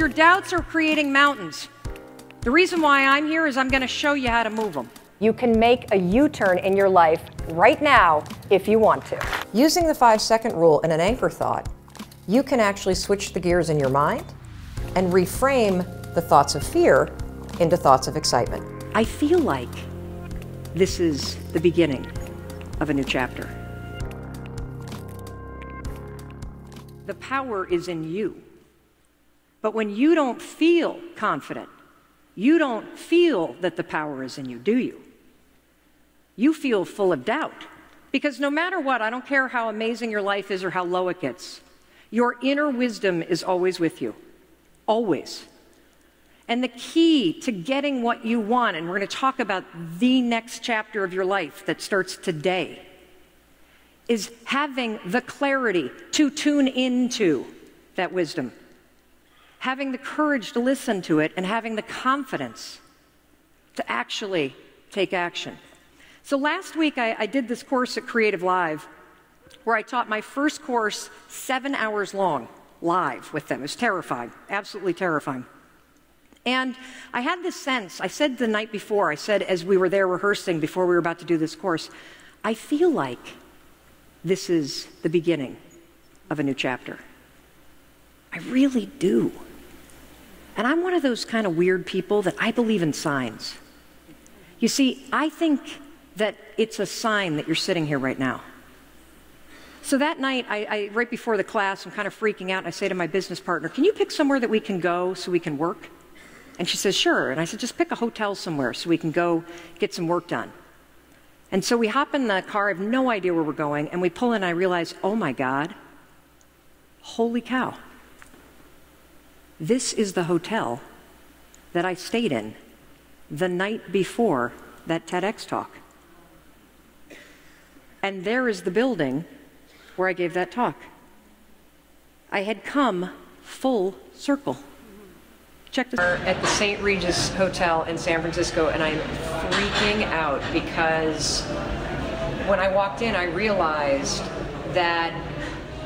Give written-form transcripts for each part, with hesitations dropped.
Your doubts are creating mountains. The reason why I'm here is I'm going to show you how to move them. You can make a U-turn in your life right now if you want to. Using the 5-second rule and an anchor thought, you can actually switch the gears in your mind and reframe the thoughts of fear into thoughts of excitement. I feel like this is the beginning of a new chapter. The power is in you. But when you don't feel confident, you don't feel that the power is in you, do you? You feel full of doubt. Because no matter what, I don't care how amazing your life is or how low it gets, your inner wisdom is always with you. Always. And the key to getting what you want, and we're going to talk about the next chapter of your life that starts today, is having the clarity to tune into that wisdom. Having the courage to listen to it and having the confidence to actually take action. So last week I did this course at Creative Live where I taught my first course 7 hours long, live with them. It was terrifying, absolutely terrifying. And I had this sense, I said the night before, I said as we were there rehearsing before we were about to do this course, I feel like this is the beginning of a new chapter. I really do. And I'm one of those kind of weird people that I believe in signs. You see, I think that it's a sign that you're sitting here right now. So that night, right before the class, I'm kind of freaking out, and I say to my business partner, can you pick somewhere that we can go so we can work? And she says, sure. And I said, just pick a hotel somewhere so we can go get some work done. And so we hop in the car, I have no idea where we're going, and we pull in, and I realize, oh my God, holy cow. This is the hotel that I stayed in the night before that TEDx talk. And there is the building where I gave that talk. I had come full circle. Check this out. At the St. Regis Hotel in San Francisco, and I'm freaking out because when I walked in, I realized that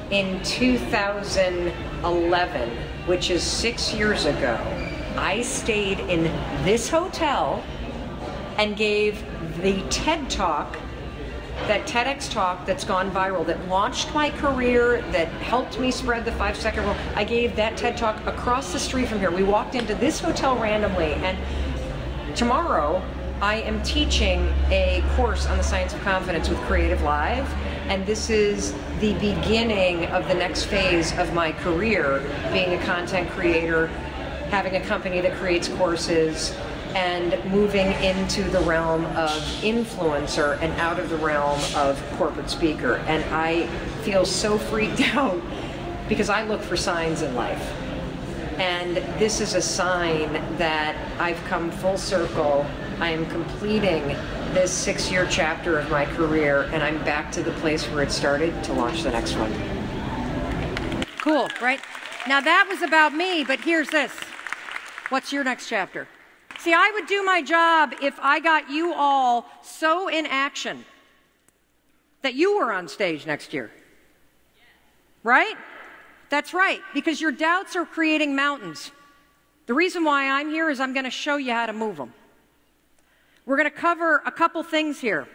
in 2011, which is 6 years ago, I stayed in this hotel and gave the TED Talk, that TEDx talk that's gone viral, that launched my career, that helped me spread the 5-second rule. I gave that TED Talk across the street from here. We walked into this hotel randomly, and tomorrow I am teaching a course on the science of confidence with Creative Live, and this is the beginning of the next phase of my career, being a content creator, having a company that creates courses, and moving into the realm of influencer and out of the realm of corporate speaker. And I feel so freaked out because I look for signs in life. And this is a sign that I've come full circle. I am completing this 6-year chapter of my career, and I'm back to the place where it started to launch the next one. Cool, right? Now that was about me, but here's this. What's your next chapter? See, I would do my job if I got you all so in action that you were on stage next year. Right? That's right, because your doubts are creating mountains. The reason why I'm here is I'm going to show you how to move them. We're going to cover a couple things here.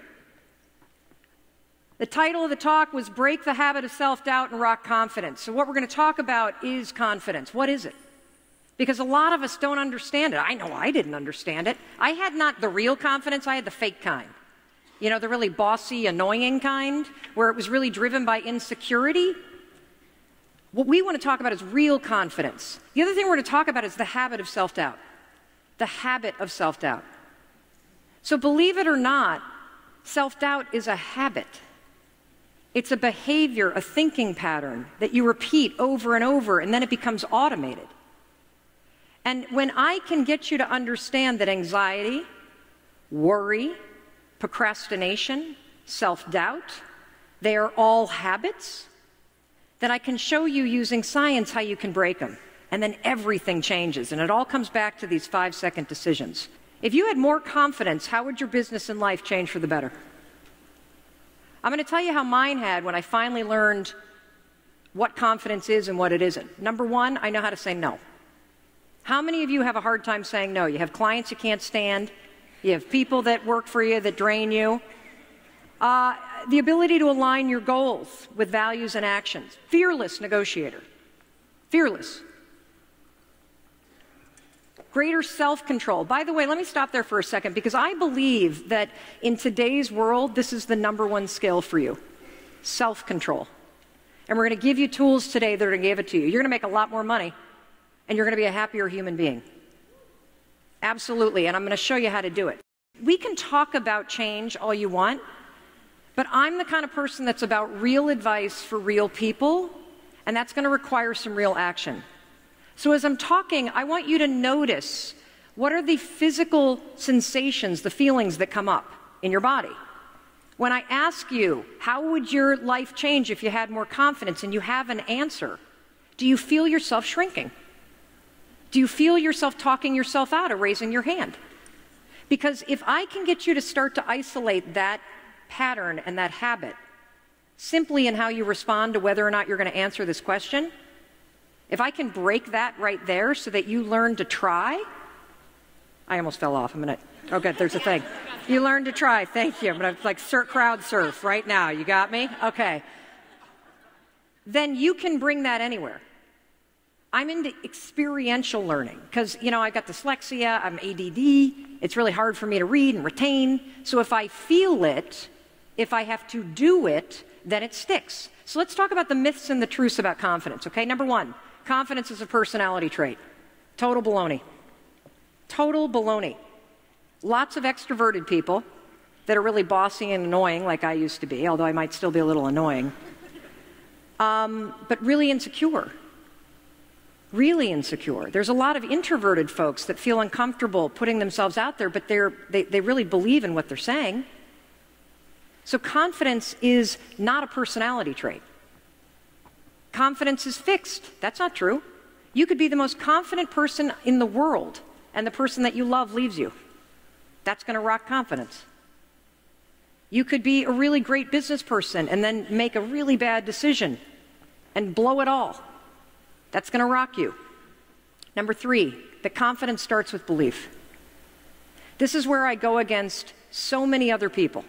The title of the talk was Break the Habit of Self-Doubt and Rock Confidence. So what we're going to talk about is confidence. What is it? Because a lot of us don't understand it. I know I didn't understand it. I had not the real confidence, I had the fake kind. You know, the really bossy, annoying kind, where it was really driven by insecurity. What we want to talk about is real confidence. The other thing we're going to talk about is the habit of self-doubt. The habit of self-doubt. So believe it or not, self-doubt is a habit. It's a behavior, a thinking pattern that you repeat over and over, and then it becomes automated. And when I can get you to understand that anxiety, worry, procrastination, self-doubt, they are all habits, then I can show you using science how you can break them. And then everything changes. And it all comes back to these 5-second decisions. If you had more confidence, how would your business and life change for the better? I'm going to tell you how mine had when I finally learned what confidence is and what it isn't. Number one, I know how to say no. How many of you have a hard time saying no? You have clients you can't stand. You have people that work for you that drain you. The ability to align your goals with values and actions. Fearless negotiator. Fearless. Greater self-control. By the way, let me stop there for a second because I believe that in today's world, this is the #1 skill for you. Self-control. And we're going to give you tools today that are going to give it to you. You're going to make a lot more money, and you're going to be a happier human being. Absolutely, and I'm going to show you how to do it. We can talk about change all you want, but I'm the kind of person that's about real advice for real people, and that's going to require some real action. So as I'm talking, I want you to notice what are the physical sensations, the feelings that come up in your body. When I ask you, how would your life change if you had more confidence, and you have an answer, do you feel yourself shrinking? Do you feel yourself talking yourself out of raising your hand? Because if I can get you to start to isolate that pattern and that habit simply in how you respond to whether or not you're going to answer this question, if I can break that right there so that you learn to try, I almost fell off a minute. Oh, good, there's a thing. You learn to try, thank you. I'm going to like crowd surf right now. You got me? Okay. Then you can bring that anywhere. I'm into experiential learning because, you know, I got dyslexia, I'm ADD, it's really hard for me to read and retain. So if I feel it, if I have to do it, then it sticks. So let's talk about the myths and the truths about confidence, okay? #1, confidence is a personality trait. Total baloney. Total baloney. Lots of extroverted people that are really bossy and annoying like I used to be, although I might still be a little annoying, but really insecure. Really insecure. There's a lot of introverted folks that feel uncomfortable putting themselves out there, but they really believe in what they're saying. So confidence is not a personality trait. Confidence is fixed. That's not true. You could be the most confident person in the world, and the person that you love leaves you. That's going to rock confidence. You could be a really great business person and then make a really bad decision and blow it all. That's going to rock you. #3, the confidence starts with belief. This is where I go against so many other people.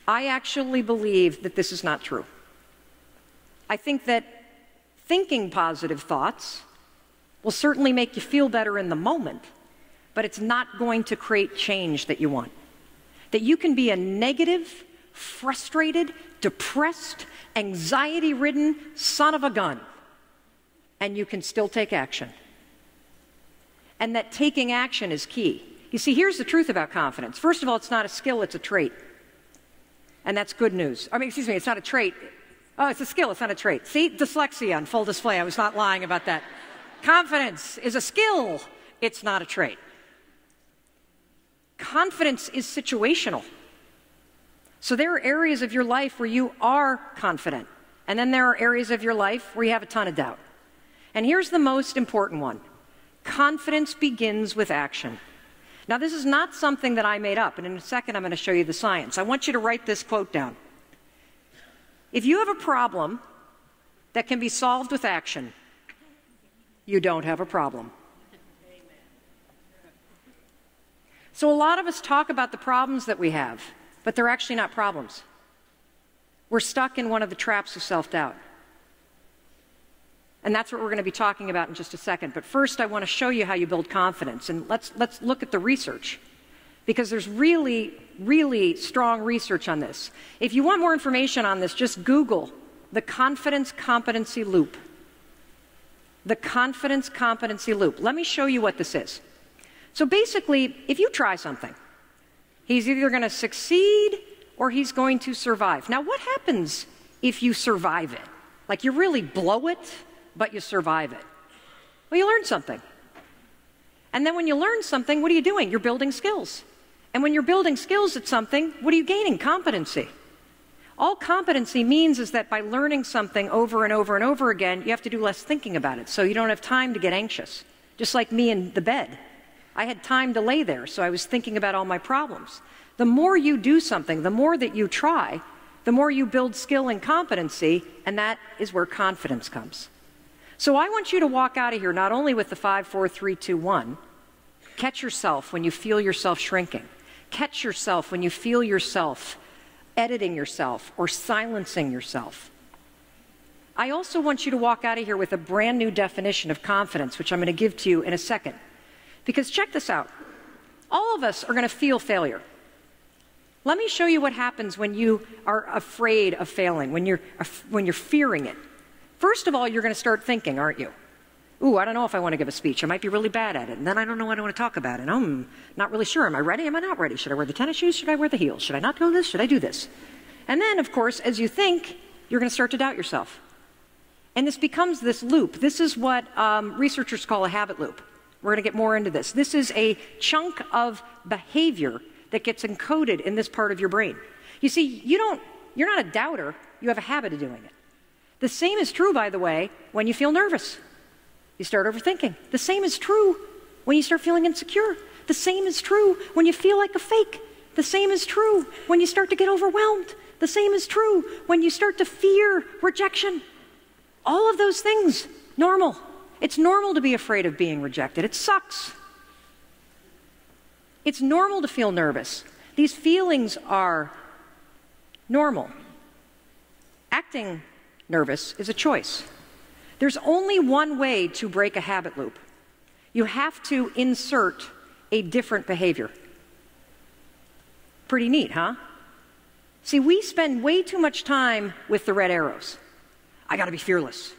I actually believe that this is not true. I think that thinking positive thoughts will certainly make you feel better in the moment, but it's not going to create change that you want. That you can be a negative, frustrated, depressed, anxiety-ridden son of a gun, and you can still take action. And that taking action is key. You see, here's the truth about confidence. First of all, it's not a skill, it's a trait. And that's good news. I mean, excuse me, it's not a trait. Oh, it's a skill, it's not a trait. See, dyslexia on full display. I was not lying about that. Confidence is a skill, it's not a trait. Confidence is situational. So there are areas of your life where you are confident, and then there are areas of your life where you have a ton of doubt. And here's the most important one. Confidence begins with action. Now, this is not something that I made up, and in a second I'm going to show you the science. I want you to write this quote down. If you have a problem that can be solved with action, you don't have a problem. So a lot of us talk about the problems that we have, but they're actually not problems. We're stuck in one of the traps of self-doubt. And that's what we're going to be talking about in just a second. But first, I want to show you how you build confidence. And let's look at the research, because there's really, really strong research on this. If you want more information on this, just Google the confidence competency loop. The confidence competency loop. Let me show you what this is. So basically, if you try something, he's either going to succeed or he's going to survive. Now, what happens if you survive it? Like you really blow it, but you survive it. Well, you learn something. And then when you learn something, what are you doing? You're building skills. And when you're building skills at something, what are you gaining? Competency. All competency means is that by learning something over and over and over again, you have to do less thinking about it, so you don't have time to get anxious. Just like me in the bed. I had time to lay there, so I was thinking about all my problems. The more you do something, the more that you try, the more you build skill and competency, and that is where confidence comes. So I want you to walk out of here not only with the 5, 4, 3, 2, 1. Catch yourself when you feel yourself shrinking. Catch yourself when you feel yourself editing yourself or silencing yourself. I also want you to walk out of here with a brand new definition of confidence, which I'm going to give to you in a second. Because check this out. All of us are going to feel failure. Let me show you what happens when you are afraid of failing, when you're fearing it. First of all, you're going to start thinking, aren't you? Ooh, I don't know if I want to give a speech. I might be really bad at it. And then I don't know what I want to talk about. And I'm not really sure. Am I ready? Am I not ready? Should I wear the tennis shoes? Should I wear the heels? Should I not do this? Should I do this? And then, of course, as you think, you're going to start to doubt yourself. And this becomes this loop. This is what researchers call a habit loop. We're going to get more into this. This is a chunk of behavior that gets encoded in this part of your brain. You see, you're not a doubter. You have a habit of doing it. The same is true, by the way, when you feel nervous. You start overthinking. The same is true when you start feeling insecure. The same is true when you feel like a fake. The same is true when you start to get overwhelmed. The same is true when you start to fear rejection. All of those things, normal. It's normal to be afraid of being rejected. It sucks. It's normal to feel nervous. These feelings are normal. Acting nervous is a choice. There's only one way to break a habit loop. You have to insert a different behavior. Pretty neat, huh? See, we spend way too much time with the red arrows. I got to be fearless.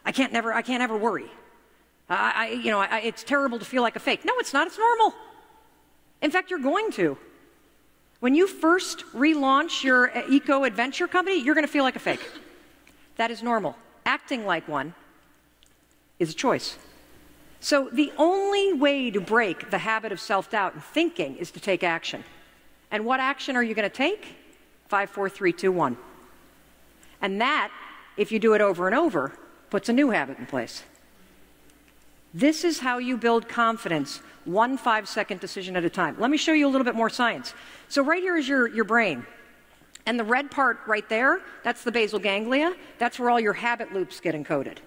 I can't ever worry. It's terrible to feel like a fake. No, it's not. It's normal. In fact, you're going to. When you first relaunch your eco-adventure company, you're going to feel like a fake. That is normal. Acting like one is a choice. So the only way to break the habit of self-doubt and thinking is to take action. And what action are you going to take? 5, 4, 3, 2, 1. And that, if you do it over and over, puts a new habit in place. This is how you build confidence, one 5-second decision at a time. Let me show you a little bit more science. So right here is your brain. And the red part right there, that's the basal ganglia. That's where all your habit loops get encoded.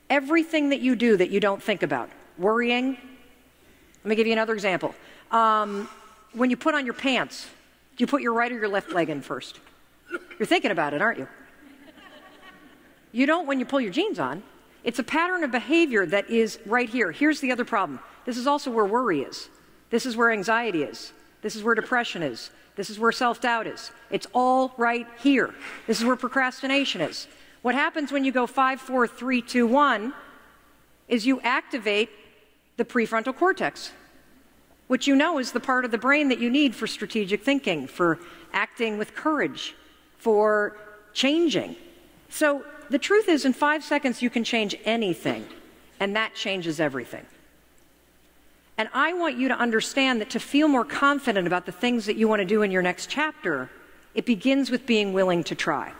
Everything that you do that you don't think about. Worrying. Let me give you another example. When you put on your pants, do you put your right or your left leg in first? You're thinking about it, aren't you? You don't when you pull your jeans on. It's a pattern of behavior that is right here. Here's the other problem. This is also where worry is. This is where anxiety is. This is where depression is. This is where self-doubt is. It's all right here. This is where procrastination is. What happens when you go 5, 4, 3, 2, 1 is you activate the prefrontal cortex, which you know is the part of the brain that you need for strategic thinking, for acting with courage, for changing. So the truth is, in 5 seconds, you can change anything, and that changes everything. And I want you to understand that to feel more confident about the things that you want to do in your next chapter, it begins with being willing to try.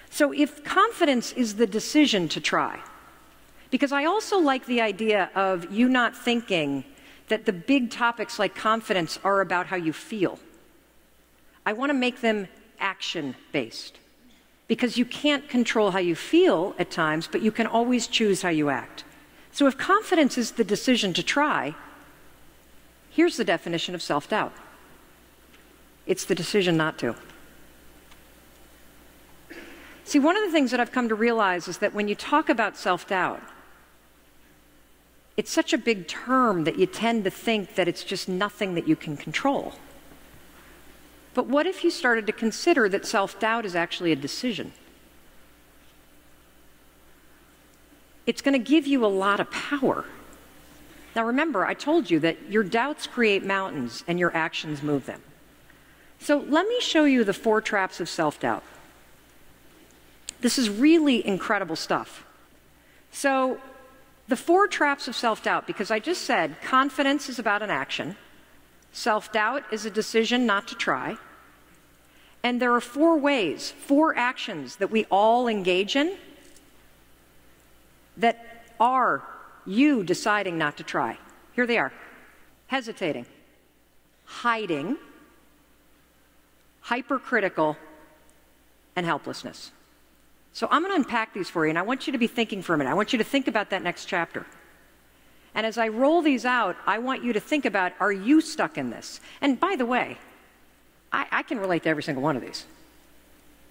So if confidence is the decision to try, because I also like the idea of you not thinking that the big topics like confidence are about how you feel. I want to make them action-based. Because you can't control how you feel at times, but you can always choose how you act. So if confidence is the decision to try, here's the definition of self-doubt. It's the decision not to. See, one of the things that I've come to realize is that when you talk about self-doubt, it's such a big term that you tend to think that it's just nothing that you can control. But what if you started to consider that self-doubt is actually a decision? It's going to give you a lot of power. Now remember, I told you that your doubts create mountains and your actions move them. So let me show you the 4 traps of self-doubt. This is really incredible stuff. So the 4 traps of self-doubt, because I just said confidence is about an action, self-doubt is a decision not to try, and there are 4 ways, 4 actions that we all engage in that are you deciding not to try. Here they are. Hesitating, hiding, hypercritical, and helplessness. So I'm going to unpack these for you, and I want you to be thinking for a minute. I want you to think about that next chapter. And as I roll these out, I want you to think about, are you stuck in this? And by the way, I can relate to every single one of these.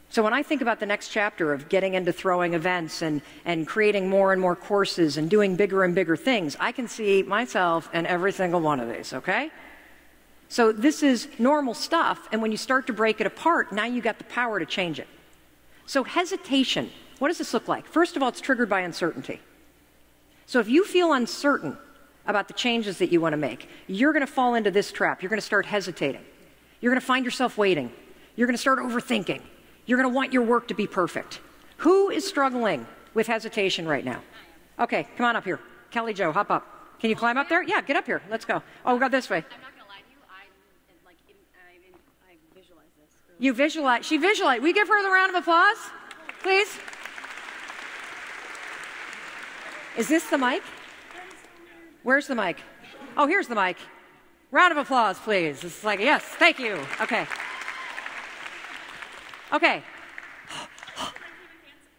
So when I think about the next chapter of getting into throwing events and creating more and more courses and doing bigger and bigger things, I can see myself in every single one of these, okay? So this is normal stuff, and when you start to break it apart, now you got the power to change it. So hesitation, what does this look like? First of all, it's triggered by uncertainty. So if you feel uncertain about the changes that you want to make, you're going to fall into this trap. You're going to start hesitating. You're going to find yourself waiting. You're going to start overthinking. You're going to want your work to be perfect. Who is struggling with hesitation right now? Okay, come on up here. Kelly Jo, hop up. Can you climb up there? Yeah, get up here. Let's go. Oh, we'll go this way. I'm not going to lie to you. I visualize this. You visualize. She visualized. We give her the round of applause, please. Is this the mic? Where's the mic? Oh, here's the mic. Round of applause, please. It's like, yes, thank you. Okay. Okay.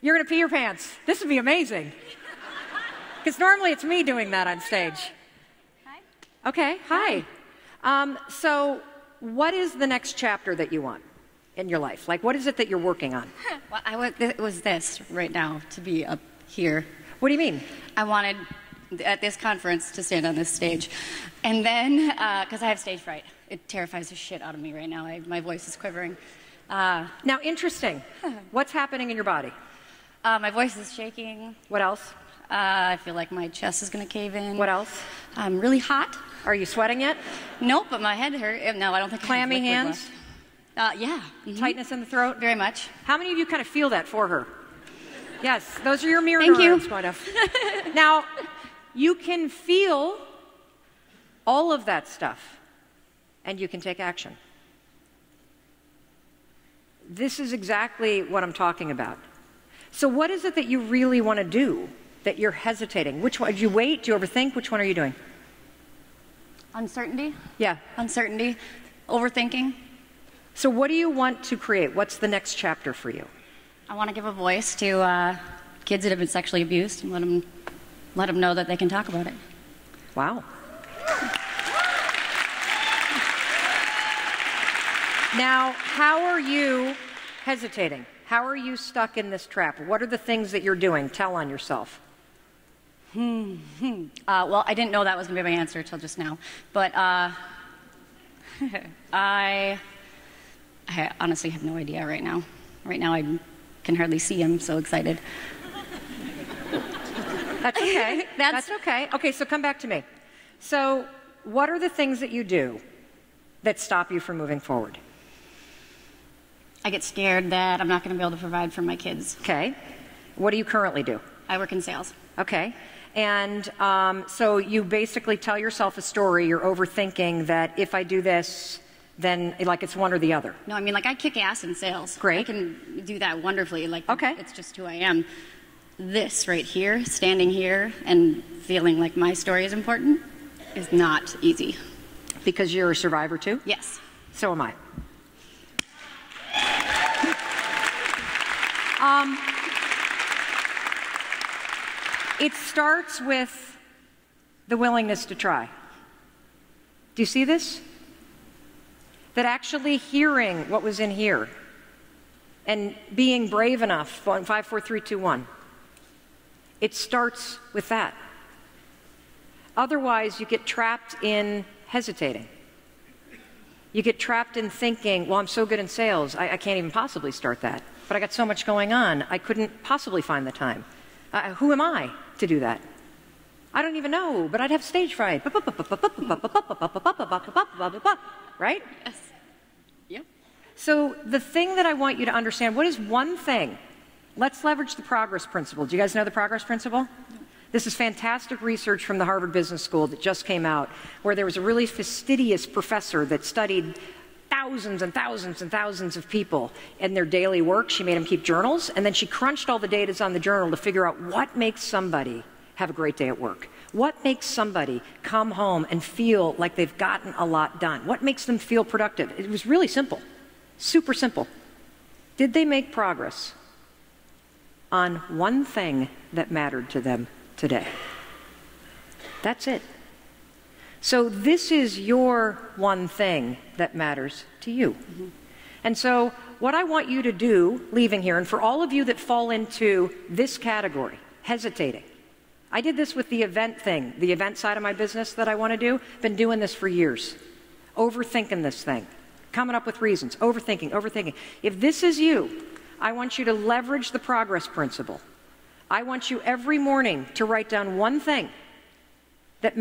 You're going to pee your pants. This would be amazing. Because normally it's me doing that on stage. Hi. Okay, hi. So what is the next chapter that you want in your life? Like, what is it that you're working on? Well, it was this right now, to be up here. What do you mean? I wanted, at this conference, to stand on this stage. And then, because I have stage fright. It terrifies the shit out of me right now. My voice is quivering. Now, interesting. What's happening in your body? My voice is shaking. What else? I feel like my chest is going to cave in. What else? I'm really hot. Are you sweating yet? Nope, but my head hurt. No, I don't think Clammy I have liquid hands? left. Yeah. Mm-hmm. Tightness in the throat? Very much. How many of you kind of feel that for her? Yes, those are your mirror Thank you. neurons, kind of. Now, you can feel all of that stuff, and you can take action. This is exactly what I'm talking about. So what is it that you really want to do that you're hesitating? Which one? Do you wait? Do you overthink? Which one are you doing? Uncertainty. Yeah. Uncertainty. Overthinking. So what do you want to create? What's the next chapter for you? I want to give a voice to kids that have been sexually abused and let them know that they can talk about it. Wow. Now, how are you hesitating? How are you stuck in this trap? What are the things that you're doing? Tell on yourself. Well, I didn't know that was going to be my answer until just now. But I honestly have no idea right now. Right now, I can hardly see. I'm so excited. That's okay. That's okay. Okay, so come back to me. So what are the things that you do that stop you from moving forward? I get scared that I'm not going to be able to provide for my kids. Okay. What do you currently do? I work in sales. Okay. And so you basically tell yourself a story. You're overthinking that if I do this, then like it's one or the other. No, I mean, like I kick ass in sales. Great. I can do that wonderfully. Like, okay. It's just who I am. This right here, standing here and feeling like my story is important, is not easy. Because you're a survivor too? Yes. So am I. It starts with the willingness to try. Do you see this? That actually hearing what was in here and being brave enough, 5, 4, 3, 2, 1. It starts with that. Otherwise, you get trapped in hesitating. You get trapped in thinking, well, I'm so good in sales, I can't even possibly start that. But I got so much going on, I couldn't possibly find the time. Who am I to do that? I don't even know, but I'd have stage fright. Right? Yes. Yep. So the thing that I want you to understand, what is one thing? Let's leverage the progress principle. Do you guys know the progress principle? No. This is fantastic research from the Harvard Business School that just came out, where there was a really fastidious professor that studied thousands and thousands and thousands of people in their daily work. She made them keep journals, and then she crunched all the data on the journal to figure out what makes somebody have a great day at work. What makes somebody come home and feel like they've gotten a lot done? What makes them feel productive? It was really simple, super simple. Did they make progress? on one thing that mattered to them today. That's it. So this is your one thing that matters to you. And so what I want you to do, leaving here, and for all of you that fall into this category, hesitating. I did this with the event thing, the event side of my business that I want to do. Been doing this for years. Overthinking this thing. Coming up with reasons. Overthinking. If this is you, I want you to leverage the progress principle. I want you every morning to write down one thing that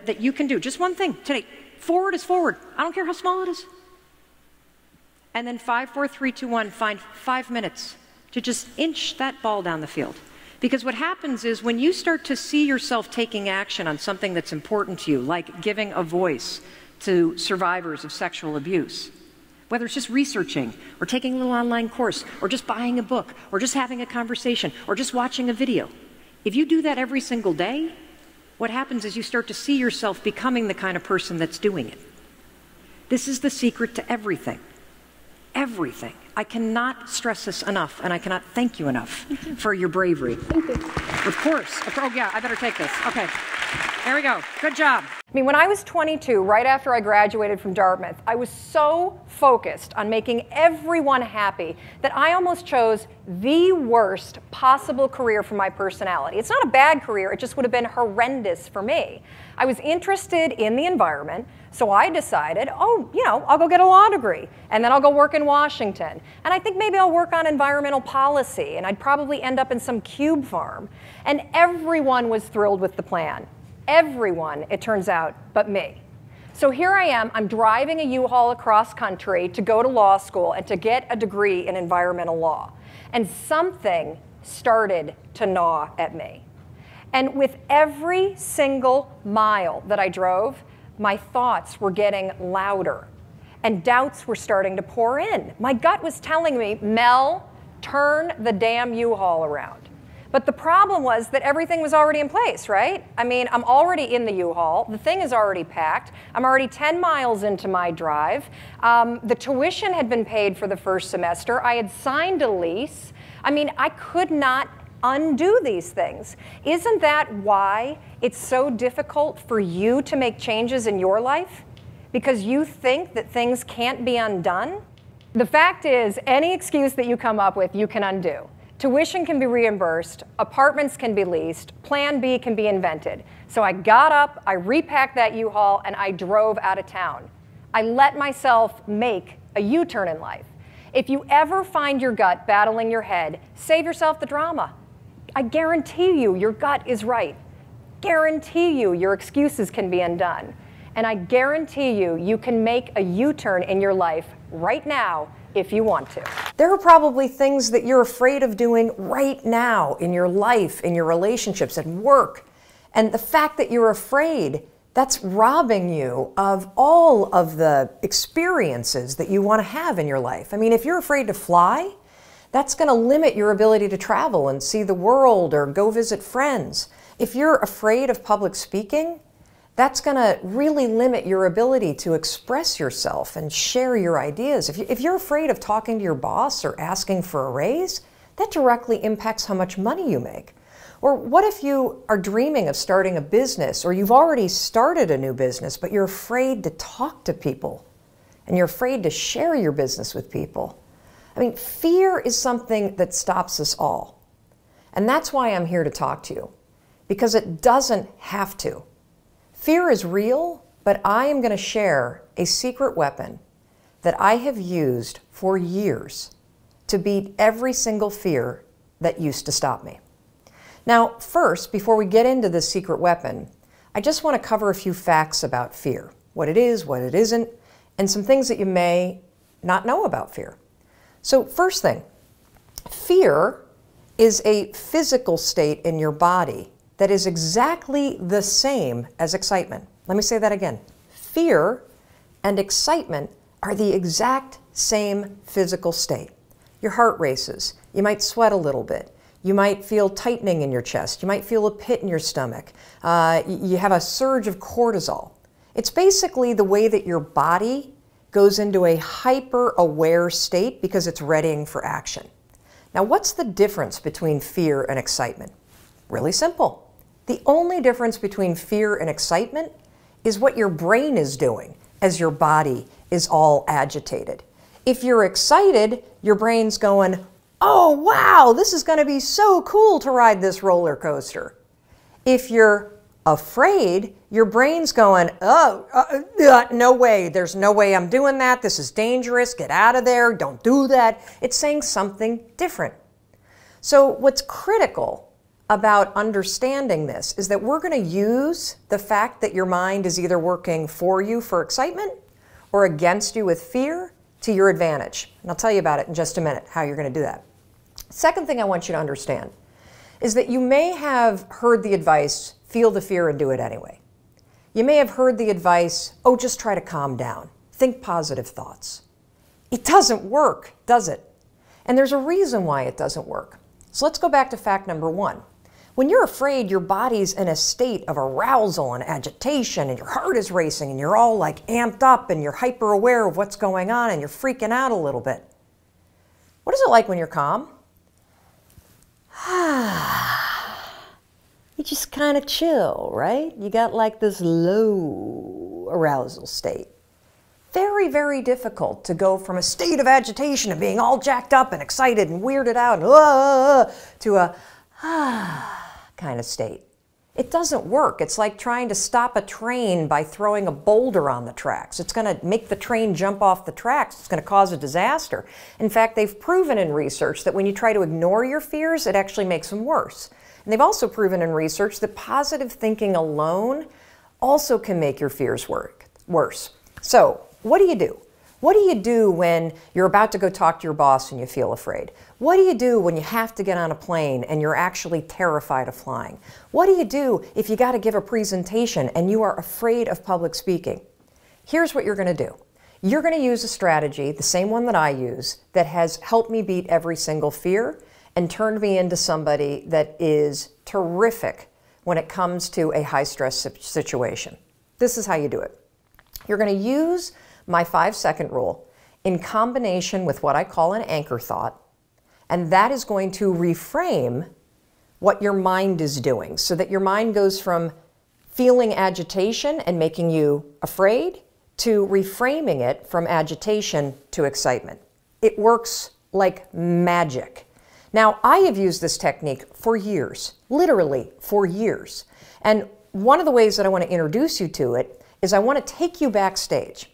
that you can do. Just one thing today. Forward is forward. I don't care how small it is. And then 5, 4, 3, 2, 1, find 5 minutes to just inch that ball down the field. Because what happens is when you start to see yourself taking action on something that's important to you, like giving a voice to survivors of sexual abuse, whether it's just researching or taking a little online course or just buying a book or just having a conversation or just watching a video, if you do that every single day, what happens is you start to see yourself becoming the kind of person that's doing it. This is the secret to everything. Everything. I cannot stress this enough, and I cannot thank you enough for your bravery. Thank you. Of course. Oh, yeah, I better take this. Okay. There we go. Good job. I mean, when I was 22, right after I graduated from Dartmouth, I was so focused on making everyone happy that I almost chose the worst possible career for my personality. It's not a bad career, it just would have been horrendous for me. I was interested in the environment, so I decided, I'll go get a law degree, and then I'll go work in Washington. And I think maybe I'll work on environmental policy, and I'd probably end up in some cube farm. And everyone was thrilled with the plan. Everyone, it turns out, but me. So here I am, I'm driving a U-Haul across country to go to law school and to get a degree in environmental law. And something started to gnaw at me. And with every single mile that I drove, my thoughts were getting louder and doubts were starting to pour in. My gut was telling me, Mel, turn the damn U-Haul around. But the problem was that everything was already in place, right? I mean, I'm already in the U-Haul. The thing is already packed. I'm already 10 miles into my drive. The tuition had been paid for the first semester. I had signed a lease. I mean, I could not undo these things. Isn't that why it's so difficult for you to make changes in your life? Because you think that things can't be undone? The fact is, any excuse that you come up with, you can undo. Tuition can be reimbursed, apartments can be leased, Plan B can be invented. So I got up, I repacked that U-Haul, and I drove out of town. I let myself make a U-turn in life. If you ever find your gut battling your head, save yourself the drama. I guarantee you your gut is right. Guarantee you your excuses can be undone. And I guarantee you you can make a U-turn in your life right now if you want to. There are probably things that you're afraid of doing right now in your life, in your relationships, at work. And the fact that you're afraid, that's robbing you of all of the experiences that you want to have in your life. I mean, if you're afraid to fly, that's going to limit your ability to travel and see the world or go visit friends. If you're afraid of public speaking, that's going to really limit your ability to express yourself and share your ideas. If you're afraid of talking to your boss or asking for a raise, that directly impacts how much money you make. Or what if you are dreaming of starting a business, or you've already started a new business, but you're afraid to talk to people and you're afraid to share your business with people? I mean, fear is something that stops us all. And that's why I'm here to talk to you, because it doesn't have to. Fear is real, but I am going to share a secret weapon that I have used for years to beat every single fear that used to stop me. Now, first, before we get into this secret weapon, I just want to cover a few facts about fear, what it is, what it isn't, and some things that you may not know about fear. So first thing, fear is a physical state in your body that is exactly the same as excitement. Let me say that again. Fear and excitement are the exact same physical state. Your heart races. You might sweat a little bit. You might feel tightening in your chest. You might feel a pit in your stomach. You have a surge of cortisol. It's basically the way that your body goes into a hyper-aware state because it's readying for action. Now, what's the difference between fear and excitement? Really simple. The only difference between fear and excitement is what your brain is doing as your body is all agitated. If you're excited, your brain's going, oh, wow, this is going to be so cool to ride this roller coaster. If you're afraid, your brain's going, no way, there's no way I'm doing that. This is dangerous. Get out of there. Don't do that. It's saying something different. So what's critical about understanding this is that we're going to use the fact that your mind is either working for you for excitement or against you with fear to your advantage. And I'll tell you about it in just a minute, how you're going to do that. Second thing I want you to understand is that you may have heard the advice, feel the fear and do it anyway. You may have heard the advice, oh, just try to calm down. Think positive thoughts. It doesn't work, does it? And there's a reason why it doesn't work. So let's go back to fact number one. When you're afraid, your body's in a state of arousal and agitation, and your heart is racing, and you're all like amped up, and you're hyper aware of what's going on, and you're freaking out a little bit. What is it like when you're calm? You just kind of chill, right? You got like this low arousal state. Very, very difficult to go from a state of agitation and being all jacked up and excited and weirded out and to a kind of state. It doesn't work. It's like trying to stop a train by throwing a boulder on the tracks. It's going to make the train jump off the tracks. It's going to cause a disaster. In fact, they've proven in research that when you try to ignore your fears, it actually makes them worse. And they've also proven in research that positive thinking alone also can make your fears worse. So, what do you do? What do you do when you're about to go talk to your boss and you feel afraid? What do you do when you have to get on a plane and you're actually terrified of flying? What do you do if you got to give a presentation and you are afraid of public speaking? Here's what you're going to do. You're going to use a strategy, the same one that I use, that has helped me beat every single fear and turned me into somebody that is terrific when it comes to a high-stress situation. This is how you do it. You're going to use my 5-second rule in combination with what I call an anchor thought, and that is going to reframe what your mind is doing so that your mind goes from feeling agitation and making you afraid to reframing it from agitation to excitement. It works like magic. Now, I have used this technique for years, literally for years. And one of the ways that I want to introduce you to it is I want to take you backstage.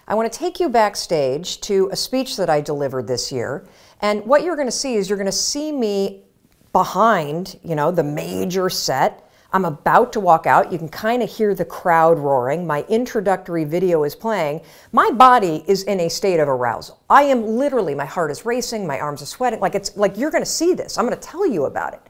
I want to take you backstage to a speech that I delivered this year. And what you're going to see is you're going to see me behind, the major set. I'm about to walk out. You can kind of hear the crowd roaring. My introductory video is playing. My body is in a state of arousal. I am literally, my heart is racing, my arms are sweating. Like you're going to see this. I'm going to tell you about it.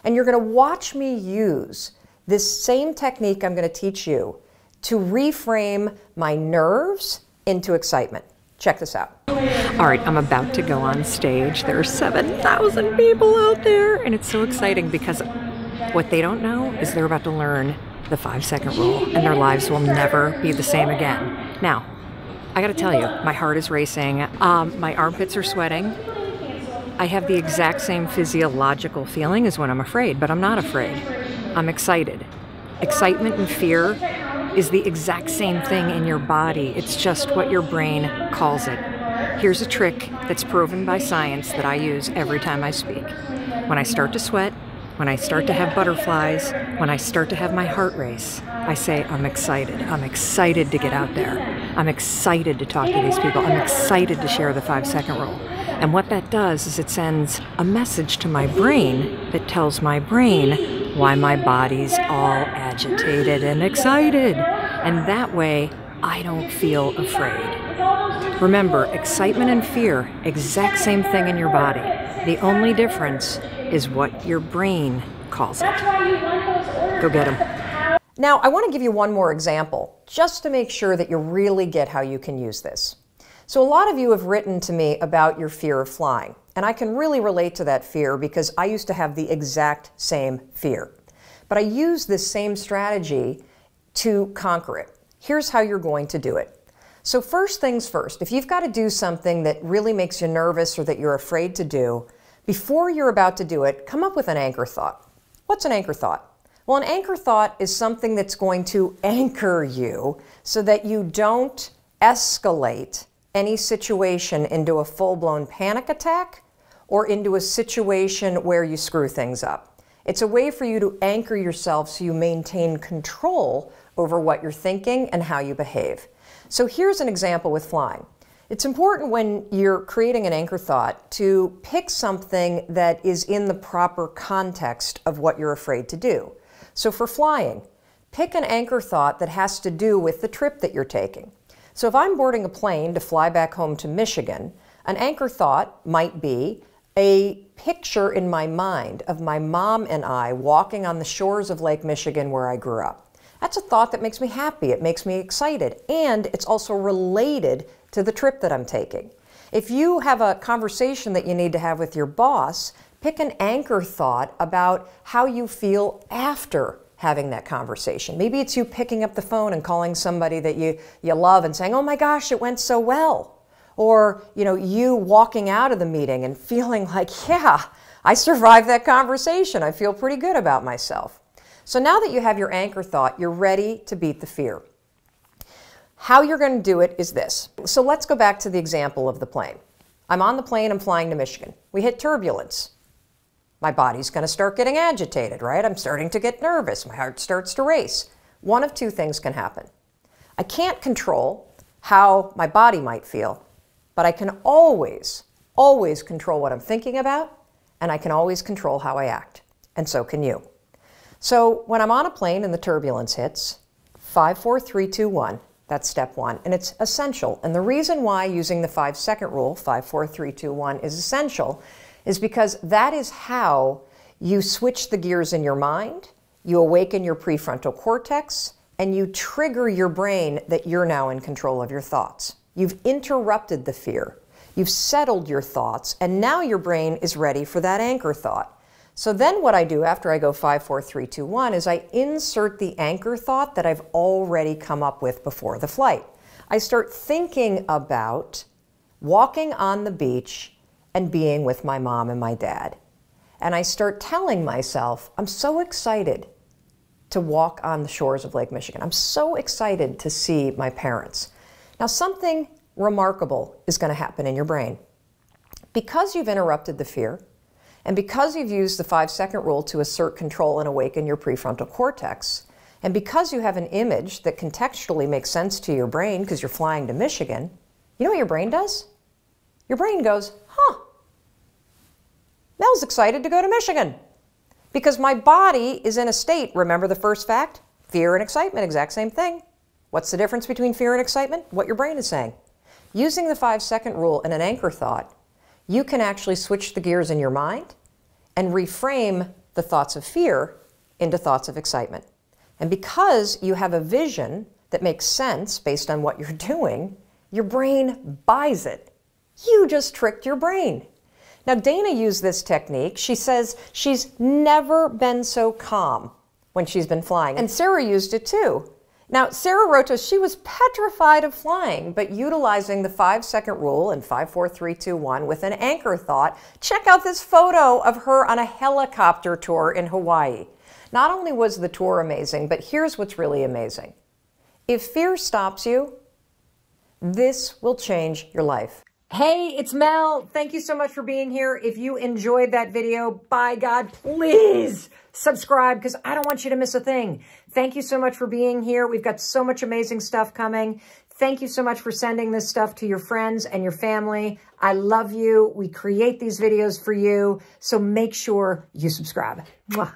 And you're going to watch me use this same technique I'm going to teach you to reframe my nerves into excitement. Check this out. All right, I'm about to go on stage. There are 7,000 people out there, and it's so exciting because what they don't know is they're about to learn the 5-second rule, and their lives will never be the same again. Now, I gotta tell you, my heart is racing, my armpits are sweating. I have the exact same physiological feeling as when I'm afraid, but I'm not afraid. I'm excited. Excitement and fear is the exact same thing in your body. It's just what your brain calls it. Here's a trick that's proven by science that I use every time I speak. When I start to sweat, when I start to have butterflies, when I start to have my heart race, I say, I'm excited. I'm excited to get out there. I'm excited to talk to these people. I'm excited to share the 5-second rule. And what that does is it sends a message to my brain that tells my brain why my body's all agitated and excited. And that way, I don't feel afraid. Remember, excitement and fear, exact same thing in your body. The only difference is what your brain calls it. Go get them. Now, I want to give you one more example, just to make sure that you really get how you can use this. So a lot of you have written to me about your fear of flying, and I can really relate to that fear because I used to have the exact same fear. But I use this same strategy to conquer it. Here's how you're going to do it. So first things first, if you've got to do something that really makes you nervous or that you're afraid to do, Before you're about to do it, come up with an anchor thought. What's an anchor thought? Well, an anchor thought is something that's going to anchor you so that you don't escalate any situation into a full-blown panic attack or into a situation where you screw things up. It's a way for you to anchor yourself so you maintain control over what you're thinking and how you behave. So here's an example with flying. It's important when you're creating an anchor thought to pick something that is in the proper context of what you're afraid to do. So for flying, pick an anchor thought that has to do with the trip that you're taking. So if I'm boarding a plane to fly back home to Michigan, an anchor thought might be a picture in my mind of my mom and I walking on the shores of Lake Michigan where I grew up. That's a thought that makes me happy, it makes me excited, and it's also related to the trip that I'm taking. If you have a conversation that you need to have with your boss, pick an anchor thought about how you feel after having that conversation. Maybe it's you picking up the phone and calling somebody that you love and saying, "Oh my gosh, it went so well." Or, you walking out of the meeting and feeling like, "Yeah, I survived that conversation. I feel pretty good about myself." So now that you have your anchor thought, you're ready to beat the fear. How you're going to do it is this. So let's go back to the example of the plane. I'm on the plane, I'm flying to Michigan. We hit turbulence. My body's going to start getting agitated, right? I'm starting to get nervous. My heart starts to race. One of two things can happen. I can't control how my body might feel, but I can always control what I'm thinking about, and I can always control how I act. And so can you. So when I'm on a plane and the turbulence hits, 5, 4, 3, 2, 1, that's step one. And it's essential. And the reason why using the 5-second rule, 5, 4, 3, 2, 1, is essential is because that is how you switch the gears in your mind, you awaken your prefrontal cortex, and you trigger your brain that you're now in control of your thoughts. You've interrupted the fear. You've settled your thoughts, and now your brain is ready for that anchor thought. So then what I do after I go 5, 4, 3, 2, 1 is I insert the anchor thought that I've already come up with before the flight. I start thinking about walking on the beach and being with my mom and my dad. And I start telling myself, I'm so excited to walk on the shores of Lake Michigan. I'm so excited to see my parents. Now something remarkable is going to happen in your brain. Because you've interrupted the fear, and because you've used the 5-second rule to assert control and awaken your prefrontal cortex, and because you have an image that contextually makes sense to your brain because you're flying to Michigan, you know what your brain does? Your brain goes, huh, Mel's excited to go to Michigan because my body is in a state, remember the first fact? Fear and excitement, exact same thing. What's the difference between fear and excitement? What your brain is saying. Using the 5-second rule and an anchor thought, you can actually switch the gears in your mind and reframe the thoughts of fear into thoughts of excitement. And because you have a vision that makes sense based on what you're doing, your brain buys it. You just tricked your brain. Now, Dana used this technique. She says she's never been so calm when she's been flying. And Sarah used it too. Now, Sarah wrote to us, she was petrified of flying, but utilizing the 5-second rule and 5, 4, 3, 2, 1 with an anchor thought, check out this photo of her on a helicopter tour in Hawaii. Not only was the tour amazing, but here's what's really amazing. If fear stops you, this will change your life. Hey, it's Mel. Thank you so much for being here. If you enjoyed that video, by God, please subscribe because I don't want you to miss a thing. Thank you so much for being here. We've got so much amazing stuff coming. Thank you so much for sending this stuff to your friends and your family. I love you. We create these videos for you, so make sure you subscribe. Mwah.